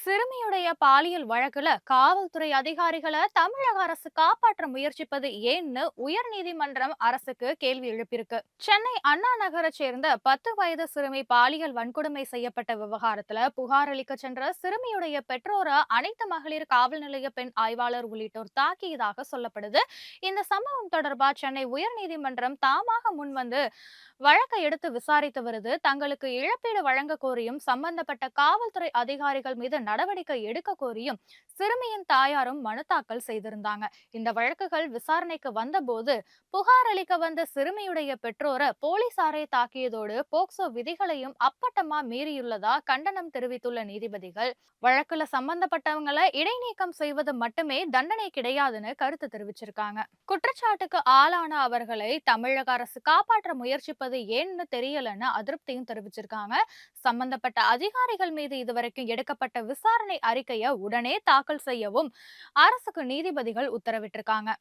சிறுமியுடைய பாலியல் வழக்குல காவல்துறை அதிகாரிகளை தமிழக அரசு காப்பாற்ற முயற்சிப்பது ஏன்னு உயர்நீதிமன்றம் அரசுக்கு கேள்வி எழுப்பியிருக்கு. சென்னை அண்ணா நகரை சேர்ந்த 10 வயது சிறுமி பாலியல் வன்கொடுமை செய்யப்பட்ட விவகாரத்துல புகார் அளிக்க சென்ற சிறுமியுடைய பெற்றோரை அனைத்து மகளிர் காவல் நிலைய பெண் ஆய்வாளர் உள்ளிட்டோர் தாக்கியதாக சொல்லப்படுது. இந்த சம்பவம் தொடர்பா சென்னை உயர்நீதிமன்றம் தாமாக முன்வந்து வழக்கை எடுத்து விசாரித்து வருது. தங்களுக்கு இழப்பீடு வழங்க கோரியும் சம்பந்தப்பட்ட காவல்துறை அதிகாரிகள் மீது நடவடிக்கை எடுக்க கோரியும் சிறுமியின் தாயாரும் மனு தாக்கல் செய்திருந்தாங்க. இந்த வழக்குகள் விசாரணைக்கு வந்தபோது புகார் அளிக்க வந்த சிறுமியுடைய பெற்றோரை போலீசாரை தாக்கியதோடு போக்சோ விதிகளையும் அப்பட்டமா மீறியுள்ளதா கண்டனம் தெரிவித்துள்ள நீதிபதிகள், வழக்குல சம்பந்தப்பட்டவங்களை இடைநீக்கம் செய்வது மட்டுமே தண்டனை கிடையாதுன்னு கருத்து தெரிவிச்சிருக்காங்க. குற்றச்சாட்டுக்கு ஆளான அவர்களை தமிழக அரசு காப்பாற்ற முயற்சிப்பது ஏன்னு தெரியலன்னு அதிருப்தியும் தெரிவிச்சிருக்காங்க. சம்பந்தப்பட்ட அதிகாரிகள் மீது இதுவரைக்கும் எடுக்கப்பட்ட விசாரணை அறிக்கையை உடனே தாக்கல் செய்யவும் அரசுக்கு நீதிபதிகள் உத்தரவிட்டிருக்காங்க.